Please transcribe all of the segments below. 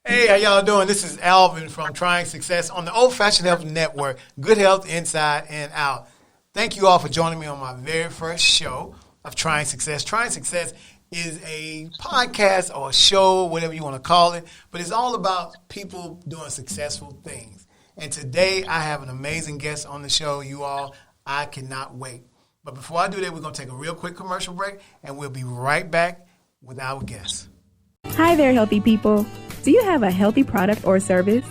Hey, how y'all doing? This is Alvin from Trying Success on the Old Fashioned Health Network. Good health inside and out. Thank you all for joining me on my very first show of Trying Success. Trying Success is a podcast or a show, whatever you want to call it, but it's all about people doing successful things. And today I have an amazing guest on the show, you all. I cannot wait. But before I do that, we're going to take a real quick commercial break, and we'll be right back with our guest. Hi there, healthy people. Do you have a healthy product or service?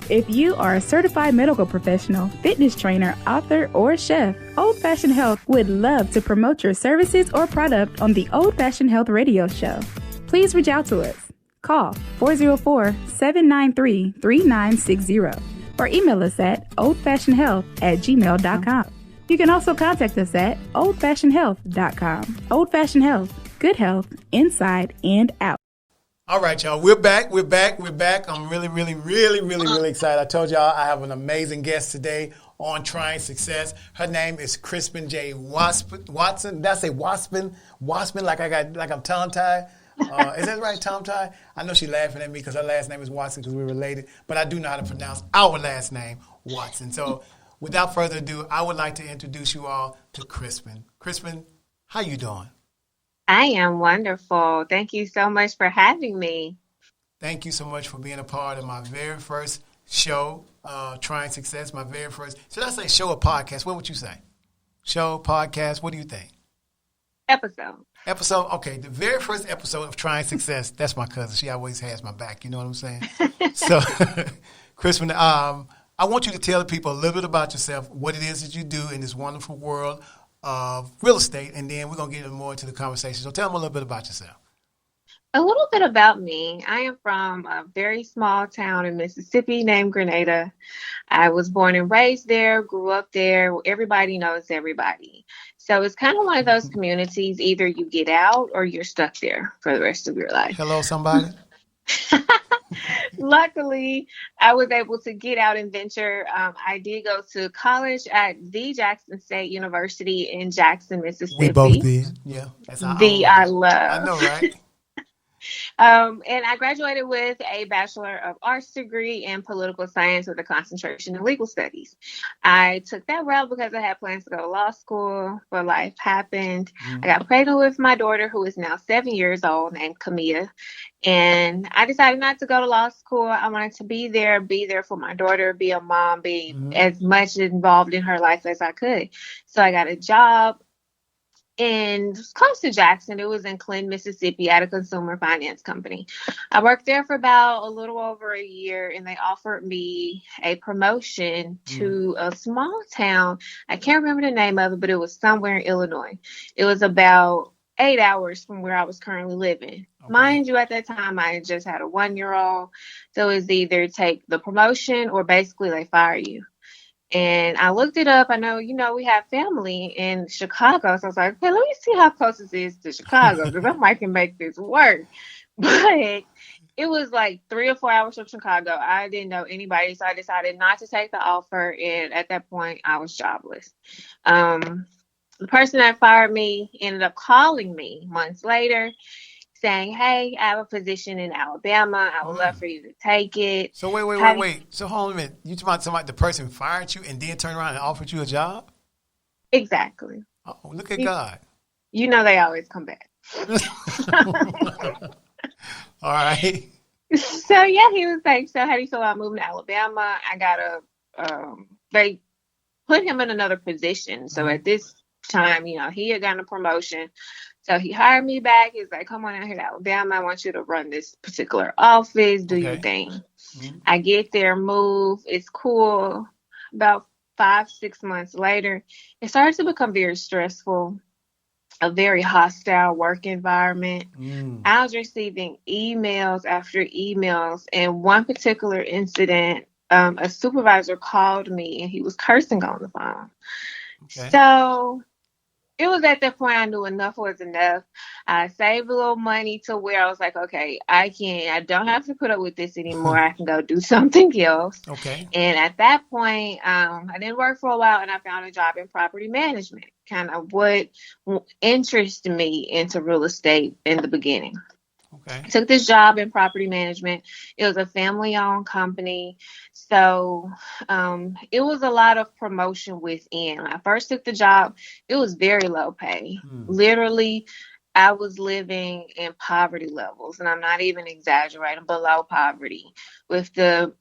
If you are a certified medical professional, fitness trainer, author, or chef, Old Fashioned Health would love to promote your services or product on the Old Fashioned Health radio show. Please reach out to us. Call 404-793-3960 or email us at oldfashionedhealth@gmail.com. You can also contact us at oldfashionedhealth.com. Old Fashioned Health, good health inside and out. All right, y'all. We're back. I'm really excited. I told y'all I have an amazing guest today on Trying Success. Her name is Krispin J. Watson. Did I say Waspin? Waspin, like I'm tongue-tied. Is that right, tongue-tied? I know she's laughing at me because her last name is Watson because we're related, but I do know how to pronounce our last name, Watson. So without further ado, I would like to introduce you all to Krispin. Krispin, how you doing? I am wonderful. Thank you so much for having me. Thank you so much for being a part of my very first show, Trying Success, my very first, should I say show or podcast? What would you say? Show, podcast, what do you think? Episode. Okay, the very first episode of Trying Success, that's my cousin. She always has my back, you know what I'm saying? So, Krispin, I want you to tell the people a little bit about yourself, what it is that you do in this wonderful world of real estate, and then we're going to get more into the conversation. So tell them a little bit about yourself. A little bit about me. I am from a very small town in Mississippi named Grenada. I was born and raised there, grew up there. Everybody knows everybody. So it's kind of one of those communities, either you get out or you're stuck there for the rest of your life. Hello, somebody. Luckily, I was able to get out and venture. I did go to college at the Jackson State University in Jackson, Mississippi. We both did. Yeah. That's I love. I know, right? And I graduated with a Bachelor of Arts degree in political science with a concentration in legal studies. I took that route because I had plans to go to law school, but life happened. I got pregnant with my daughter, who is now 7 years old, named Camilla. And I decided not to go to law school. I wanted to be there for my daughter, be a mom, be as much involved in her life as I could. So I got a job in close to Jackson. It was in Clinton, Mississippi, at a consumer finance company. I worked there for about a little over a year, and they offered me a promotion to a small town. I can't remember the name of it, but it was somewhere in Illinois. It was about 8 hours from where I was currently living. Okay. Mind you, at that time, I just had a 1-year-old. So it was either take the promotion or basically they fire you. And I looked it up. I know, we have family in Chicago. So I was like, okay, let me see how close this is to Chicago because I might can make this work. But it was like 3 or 4 hours from Chicago. I didn't know anybody. So I decided not to take the offer. And at that point, I was jobless. The person that fired me ended up calling me months later saying, hey, I have a position in Alabama. I would love for you to take it. So wait. So hold on a minute. You talking about somebody, the person fired you and then turned around and offered you a job? Exactly. Oh, look at God. You know they always come back. All right. So, yeah, he was like, so how do you feel about moving to Alabama? I got they put him in another position. So at this time, he had gotten a promotion. So he hired me back. He's like, come on out here to Alabama. I want you to run this particular office, do your thing. I get there, move. It's cool. About 5-6 months later, it started to become very stressful, a very hostile work environment. I was receiving emails after emails. And one particular incident, a supervisor called me and he was cursing on the phone. Okay. So it was at that point I knew enough was enough. I saved a little money to where I was like, okay, I don't have to put up with this anymore. I can go do something else. Okay. And at that point, I didn't work for a while and I found a job in property management, kind of what interested me into real estate in the beginning. Okay. Took this job in property management. It was a family-owned company. So it was a lot of promotion within. When I first took the job, it was very low pay. Literally, I was living in poverty levels, and I'm not even exaggerating, below poverty with the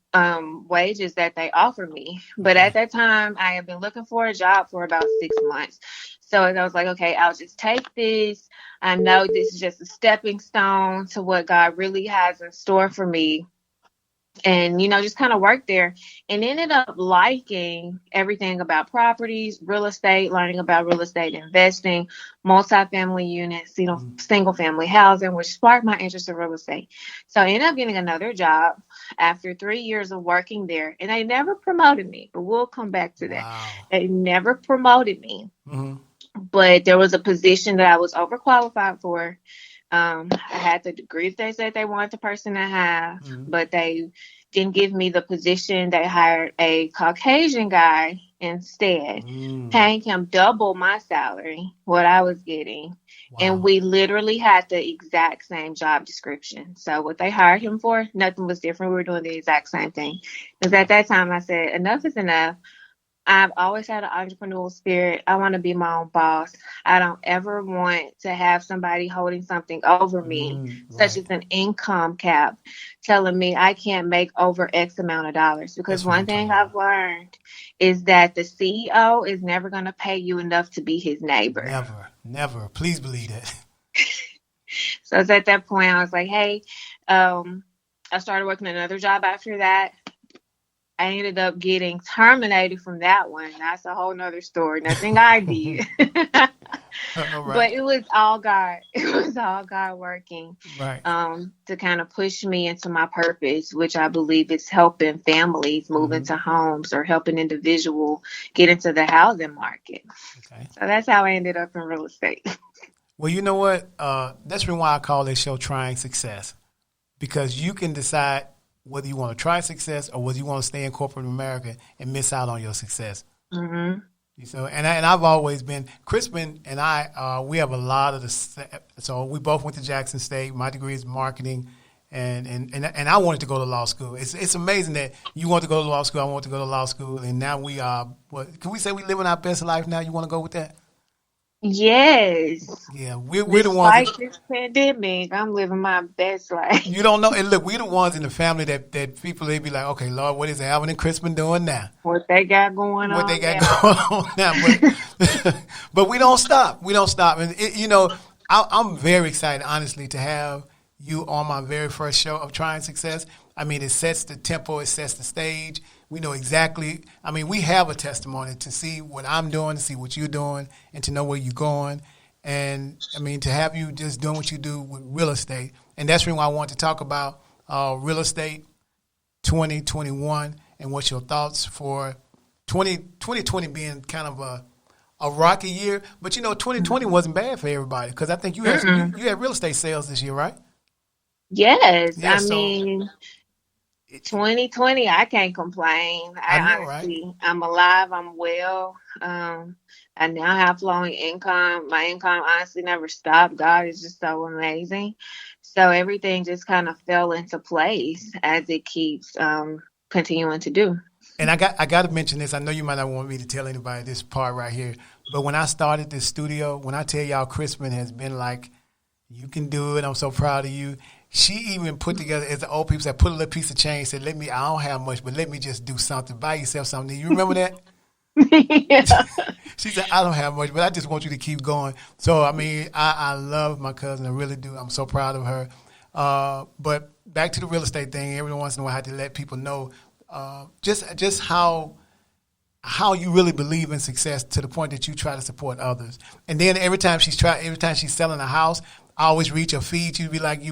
wages that they offered me. But at that time, I had been looking for a job for about 6 months. So I was like, okay, I'll just take this. I know this is just a stepping stone to what God really has in store for me. And, just kind of worked there and ended up liking everything about properties, real estate, learning about real estate investing, multifamily units, single family housing, which sparked my interest in real estate. So I ended up getting another job after 3 years of working there. And they never promoted me, but we'll come back to that. Wow. They never promoted me. Mm-hmm. But there was a position that I was overqualified for. I had the degree they said they wanted the person to have, but they didn't give me the position. They hired a Caucasian guy instead, paying him double my salary, what I was getting. Wow. And we literally had the exact same job description. So what they hired him for, nothing was different. We were doing the exact same thing. Because at that time I said, enough is enough. I've always had an entrepreneurial spirit. I want to be my own boss. I don't ever want to have somebody holding something over me, such as an income cap, telling me I can't make over X amount of dollars. Because one thing I've learned is that the CEO is never going to pay you enough to be his neighbor. Never. Please believe that. So it's at that point I was like, hey, I started working another job after that. I ended up getting terminated from that one. That's a whole nother story. Nothing I did. But it was all God. It was all God working to kind of push me into my purpose, which I believe is helping families move into homes or helping individuals get into the housing market. Okay. So that's how I ended up in real estate. Well, you know what? That's why I call this show Trying Success, because you can decide whether you want to try success or whether you want to stay in corporate America and miss out on your success. Mm-hmm. So, and I've always been, Krispin and I, we have a lot of so we both went to Jackson State. My degree is marketing, and I wanted to go to law school. It's amazing that you want to go to law school, I want to go to law school, and now we are, can we say we living our best life now? You want to go with that? Yes. Yeah, we're the ones. Despite this pandemic, I'm living my best life. You don't know, and look, we're the ones in the family that people, they be like, okay, Lord, what is Alvin and Krispin doing now? What they got going on? What they got going on now? But we don't stop. We don't stop, and I'm very excited, honestly, to have you on my very first show of Trying Success. I mean, it sets the tempo, it sets the stage. We know exactly, we have a testimony to see what I'm doing, to see what you're doing, and to know where you're going. And, to have you just doing what you do with real estate. And that's really why I want to talk about real estate 2021 and what's your thoughts for 2020 being kind of a rocky year. But, 2020 wasn't bad for everybody, because I think you had you had real estate sales this year, right? Yes. Yeah, 2020, I can't complain. I know, honestly, right? I'm alive. I'm well. I now have flowing income. My income honestly never stopped. God is just so amazing. So everything just kind of fell into place as it keeps continuing to do. And I got to mention this. I know you might not want me to tell anybody this part right here, but when I started this studio, when I tell y'all Krispin has been like, you can do it, I'm so proud of you. She even put together, as the old people said, put a little piece of change, said, I don't have much, but let me just do something. Buy yourself something. You remember that? Yeah. She said, I don't have much, but I just want you to keep going. So, I love my cousin. I really do. I'm so proud of her. But back to the real estate thing, every once in a while I have to let people know just how you really believe in success, to the point that you try to support others. And then every time she's selling a house, I always read your feed. You'd be like,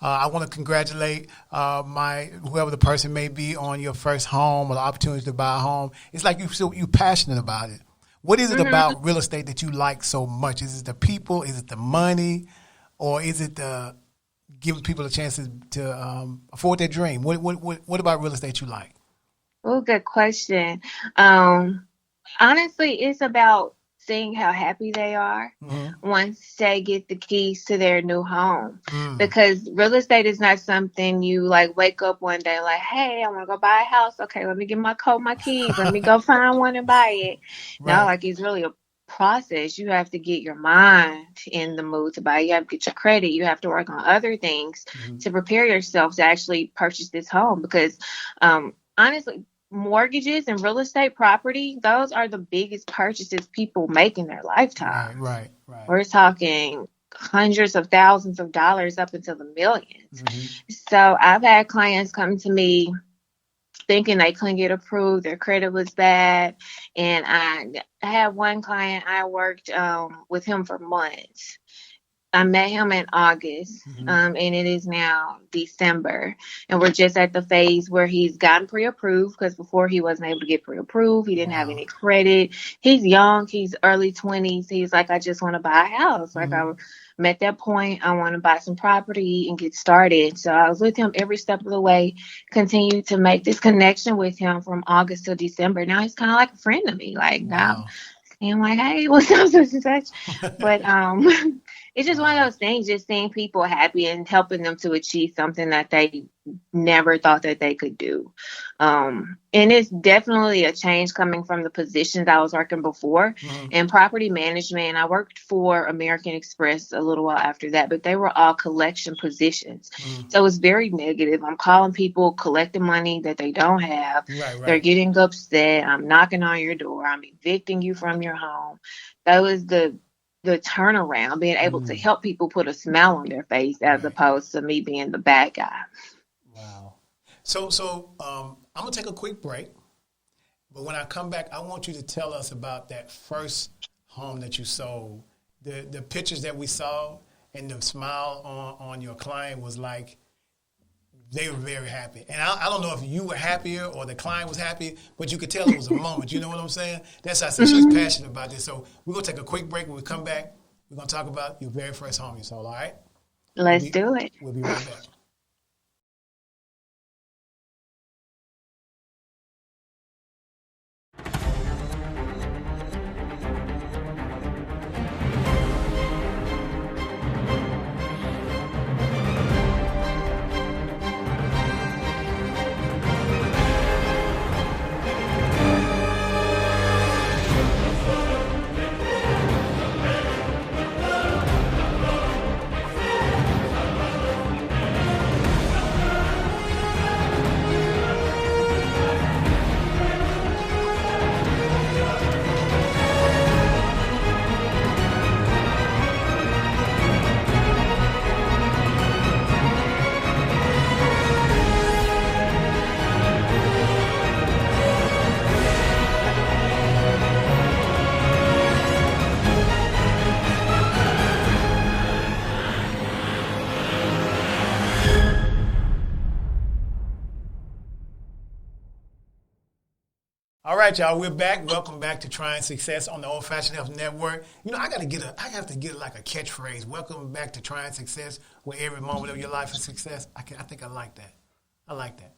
I want to congratulate whoever the person may be on your first home or the opportunity to buy a home. It's like you're passionate about it. What is it about real estate that you like so much? Is it the people? Is it the money? Or is it giving people a chance to afford their dream? What about real estate you like? Oh, good question. Honestly, it's about seeing how happy they are Mm-hmm. once they get the keys to their new home. Mm. Because real estate is not something you like wake up one day like, hey, I want to go buy a house. Okay, let me get my code, my keys. Let me go find one and buy it. No, Right. like it's really a process. You have to get your mind in the mood to buy. You have to get your credit. You have to work on other things Mm-hmm. to prepare yourself to actually purchase this home. Because honestly, mortgages and real estate property, those are the biggest purchases people make in their lifetime. Right. Right. We're talking hundreds of thousands of dollars up into the millions. Mm-hmm. So I've had clients come to me thinking they couldn't get approved, their credit was bad. And I had one client, I worked with him for months. I met him in August, Mm-hmm. and it is now December. And we're just at the phase where he's gotten pre-approved, because before he wasn't able to get pre-approved. He didn't have Wow. any credit. He's young. He's early 20s. He's like, I just want to buy a house. Like, Mm-hmm. I'm at that point. I want to buy some property and get started. So I was with him every step of the way, continued to make this connection with him from August to December. Now he's kind of like a friend to me. Like, now Wow. I'm like, hey, what's up, such and such? But it's just one of those things, just seeing people happy and helping them to achieve something that they never thought that they could do. And it's definitely a change coming from the positions I was working before Mm-hmm. in property management. I worked for American Express a little while after that, but they were all collection positions. Mm-hmm. So it's very negative. I'm calling people, collecting money that they don't have. Right. They're Right. getting upset. I'm knocking on your door. I'm evicting you from your home. That was the turnaround, being able to help people put a smile on their face as Right. opposed to me being the bad guy. Wow. So I'm gonna take a quick break, but when I come back, I want you to tell us about that first home that you sold. The pictures that we saw and the smile on your client was like they were very happy. And I don't know if you were happier or the client was happy, but you could tell it was a moment. You know what I'm saying? That's how I said she's passionate about this. So we're gonna take a quick break. When we come back, we're gonna talk about your very first home you sold. All right? Let's do it. We'll be right back. All right, y'all, we're back. Welcome back to Trying Success on the Old Fashioned Health Network. You know, I have to get like a catchphrase. Welcome back to Trying Success, where every moment of your life is success. I think I like that. I like that.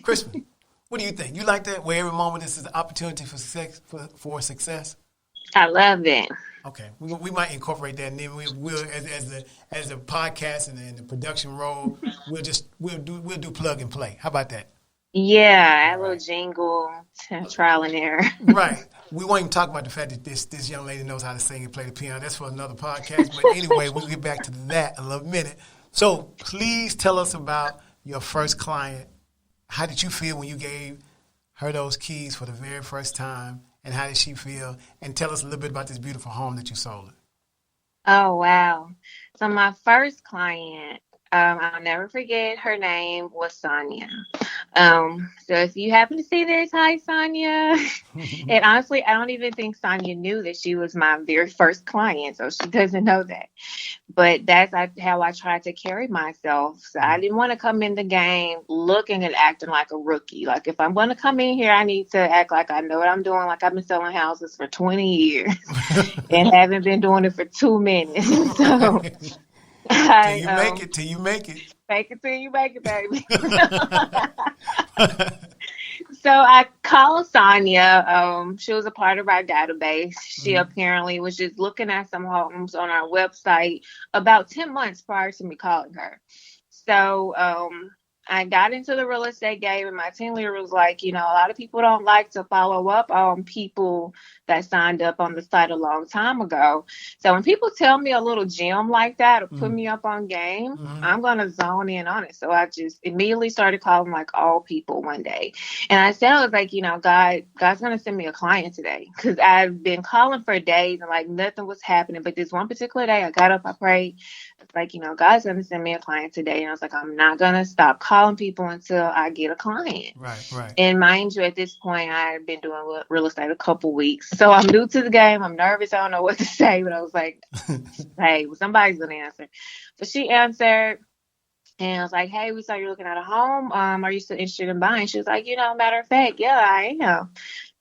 Krispin, what do you think? You like that? Where every moment is an opportunity for success, for success? I love it. Okay, we might incorporate that, and then we'll as the podcast and the production role, we'll do plug and play. How about that? Yeah, a little jingle, trial and error. Right. We won't even talk about the fact that this young lady knows how to sing and play the piano. That's for another podcast. But anyway, we'll get back to that in a little minute. So please tell us about your first client. How did you feel when you gave her those keys for the very first time? And how did she feel? And tell us a little bit about this beautiful home that you sold her. Oh, wow. So my first client, I'll never forget, her name was Sonia. So if you happen to see this, hi, Sonia. And honestly, I don't even think Sonia knew that she was my very first client, so she doesn't know that. But that's how I tried to carry myself. So I didn't want to come in the game looking and acting like a rookie. Like, if I'm going to come in here, I need to act like I know what I'm doing, like I've been selling houses for 20 years and haven't been doing it for 2 minutes. So Till you make it. Fake it till you make it, baby. So I called Sonia. She was a part of our database. She Mhm. apparently was just looking at some homes on our website about 10 months prior to me calling her. So I got into the real estate game, and my team leader was like, a lot of people don't like to follow up on people that signed up on the site a long time ago. So when people tell me a little gem like that or put Mhm. me up on game, Mhm. I'm gonna zone in on it. So I just immediately started calling like all people one day, and I said I was like, God's gonna send me a client today because I've been calling for days and like nothing was happening. But this one particular day, I got up, I prayed. It's like, God's gonna send me a client today, and I was like, I'm not gonna stop calling people until I get a client. Right, right. And mind you, at this point, I had been doing real estate a couple weeks. So I'm new to the game. I'm nervous. I don't know what to say. But I was like, hey, well, somebody's going to answer. So she answered. And I was like, hey, we saw you're looking at a home. Are you still interested in buying? She was like, matter of fact, yeah, I am.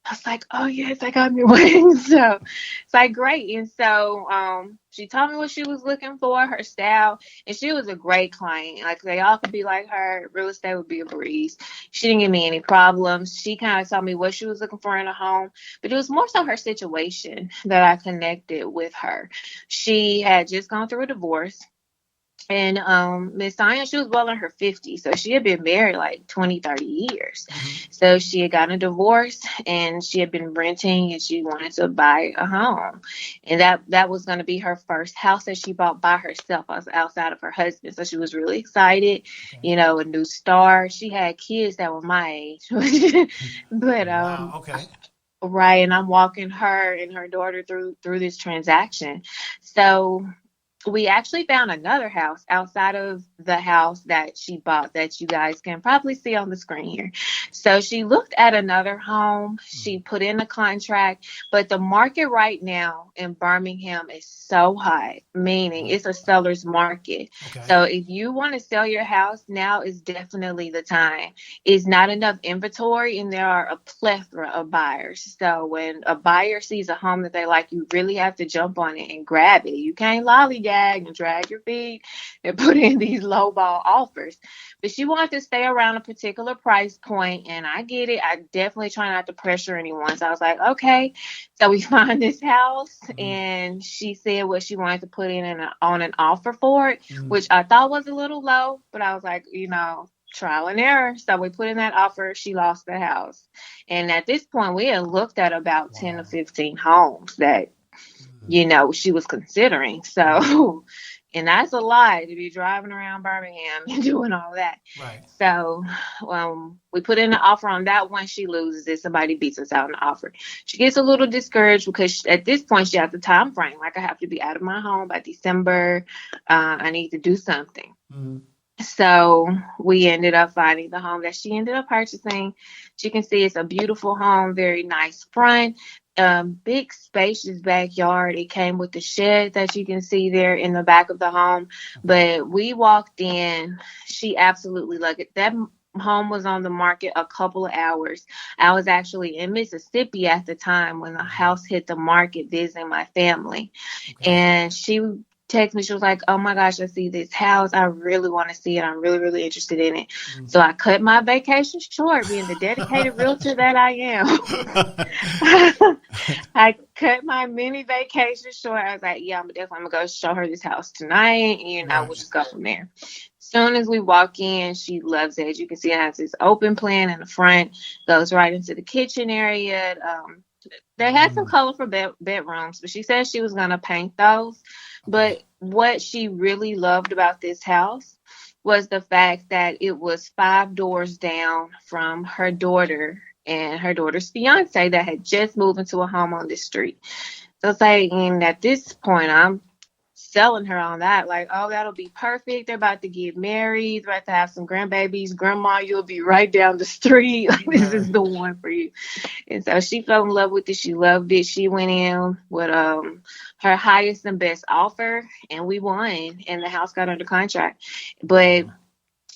I was like, oh, yes, I got me one. So it's like, great. And so she told me what she was looking for, her style. And she was a great client. Like, they all could be like her. Real estate would be a breeze. She didn't give me any problems. She kind of told me what she was looking for in a home. But it was more so her situation that I connected with her. She had just gone through a divorce. And Miss Sonia, she was well in her 50s. So she had been married like 20, 30 years. Mhm. So she had gotten a divorce and she had been renting and she wanted to buy a home. And that was going to be her first house that she bought by herself outside of her husband. So she was really excited, Okay. a new start. She had kids that were my age. But Wow. Okay. right, and I'm walking her and her daughter through this transaction. So we actually found another house outside of the house that she bought that you guys can probably see on the screen here. So she looked at another home. She put in a contract, but the market right now in Birmingham is so hot, meaning it's a seller's market. Okay. So if you want to sell your house, now is definitely the time. It's not enough inventory and there are a plethora of buyers. So when a buyer sees a home that they like, you really have to jump on it and grab it. You can't lollygag and drag your feet and put in these lowball offers. But she wanted to stay around a particular price point, and I get it. I definitely try not to pressure anyone. So I was like, okay. So we find this house, Mhm. and she said what she wanted to put in on an offer for it, Mhm. which I thought was a little low, but I was like, trial and error. So we put in that offer. She lost the house. And at this point, we had looked at about 10 to Wow. 15 homes that Mhm. she was considering. Mhm. So, and that's a lot to be driving around Birmingham and doing all that. Right. So, we put in an offer on that one. She loses it. Somebody beats us out in the offer. She gets a little discouraged because at this point she has a time frame. Like, I have to be out of my home by December. I need to do something. Mhm. So we ended up finding the home that she ended up purchasing. You can see it's a beautiful home, very nice front, big spacious backyard. It came with the shed that you can see there in the back of the home. Okay. But we walked in, she absolutely loved it. That home was on the market a couple of hours. I was actually in Mississippi at the time when the Mhm. house hit the market visiting my family. Okay. And she texted me. She was like, oh my gosh, I see this house. I really want to see it. I'm really, really interested in it. Mhm. So I cut my vacation short, being the dedicated realtor that I am. I cut my mini vacation short. I was like, yeah, I'm definitely going to go show her this house tonight. And Right. we'll just go from there. Soon as we walk in, she loves it. As you can see, it has this open plan in the front, goes right into the kitchen area. They had some Mhm. colorful bedrooms, but she said she was going to paint those. Okay. But what she really loved about this house was the fact that it was 5 doors down from her daughter and her daughter's fiance that had just moved into a home on this street. So saying at this point, I'm selling her on that. Like, oh, that'll be perfect. They're about to get married. They're about to have some grandbabies. Grandma, you'll be right down the street. Like, this is Right. the one for you. And so she fell in love with it. She loved it. She went in with her highest and best offer, and we won. And the house got under contract. But Wow.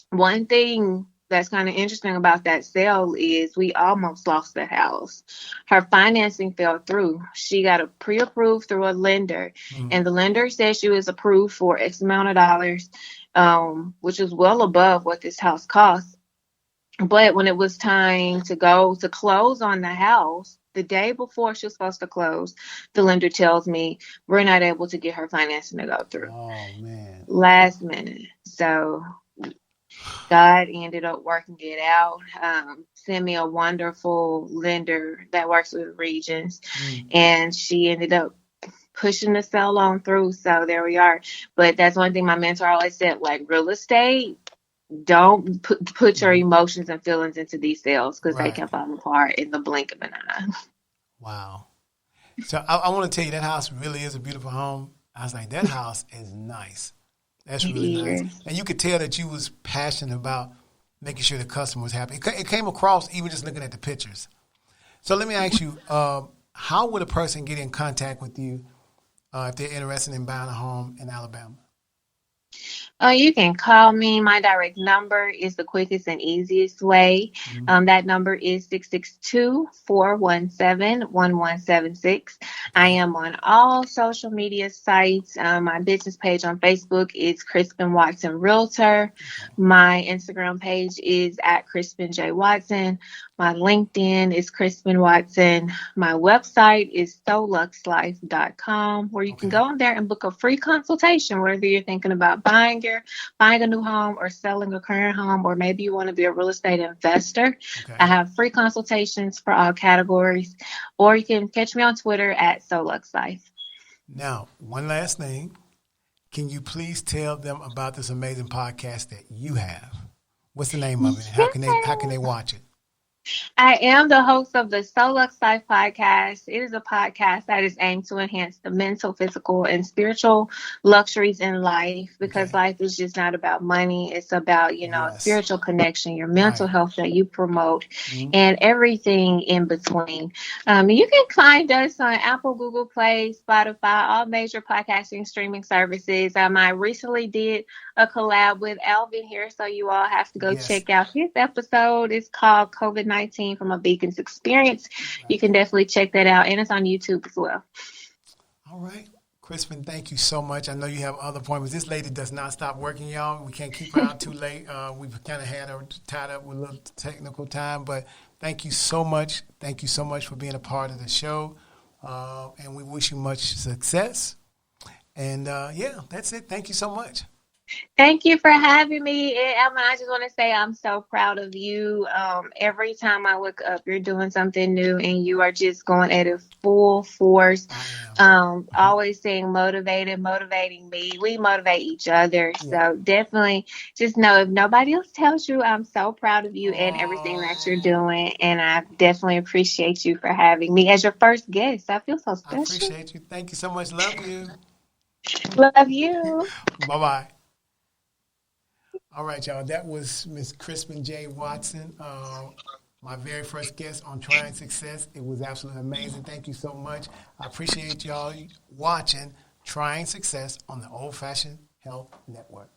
one thing that's kind of interesting about that sale is we almost lost the house. Her financing fell through. She got a pre-approved through a lender, Mhm. and the lender said she was approved for X amount of dollars, which was well above what this house cost. But when it was time to go to close on the house, the day before she was supposed to close, the lender tells me we're not able to get her financing to go through. Oh, man. Last minute. So God ended up working it out. Sent me a wonderful lender that works with Regions, and she ended up pushing the sale on through. So there we are. But that's one thing my mentor always said, like real estate, don't put your emotions and feelings into these sales because they can fall apart in the blink of an eye. Wow. So I want to tell you, that house really is a beautiful home. I was like, that house is nice. That's really nice. And you could tell that you was passionate about making sure the customer was happy. It came across even just looking at the pictures. So let me ask you, how would a person get in contact with you if they're interested in buying a home in Alabama? You can call me. My direct number is the quickest and easiest way. That number is 662-417-1176. I am on all social media sites. My business page on Facebook is Krispin Watson Realtor. My Instagram page is at Krispin J. Watson. My LinkedIn is Krispin Watson. My website is soluxlife.com, where you can go on there and book a free consultation, whether you're thinking about buying a new home or selling a current home, or maybe you want to be a real estate investor. I have free consultations for all categories, or you can catch me on Twitter at SoluxLife. Now, one last thing. Can you please tell them about this amazing podcast that you have? What's the name of it? How can they watch it? I am the host of the Solux Life podcast. It is a podcast that is aimed to enhance the mental, physical, and spiritual luxuries in life, because life is just not about money. It's about, spiritual connection, your mental health that you promote, and everything in between. You can find us on Apple, Google Play, Spotify, all major podcasting streaming services. I recently did a collab with Alvin here, so you all have to go check out his episode. It's called COVID-19 from a Beacon's Experience. You can definitely check that out, and it's on YouTube as well. All right. Krispin, thank you so much. I know you have other appointments. This lady does not stop working, y'all. We can't keep her out too late. We've kind of had her tied up with a little technical time, but thank you so much. Thank you so much for being a part of the show, and we wish you much success. And, that's it. Thank you so much. Thank you for having me. Alvin, I just want to say I'm so proud of you. Every time I look up, you're doing something new, and you are just going at it full force. Always staying motivating me. We motivate each other. So definitely just know, if nobody else tells you, I'm so proud of you and everything that you're doing. And I definitely appreciate you for having me as your first guest. I feel so special. I appreciate you. Thank you so much. Love you. Love you. Bye-bye. All right, y'all. That was Miss Krispin J. Watson, my very first guest on Trying Success. It was absolutely amazing. Thank you so much. I appreciate y'all watching Trying Success on the Old Fashioned Health Network.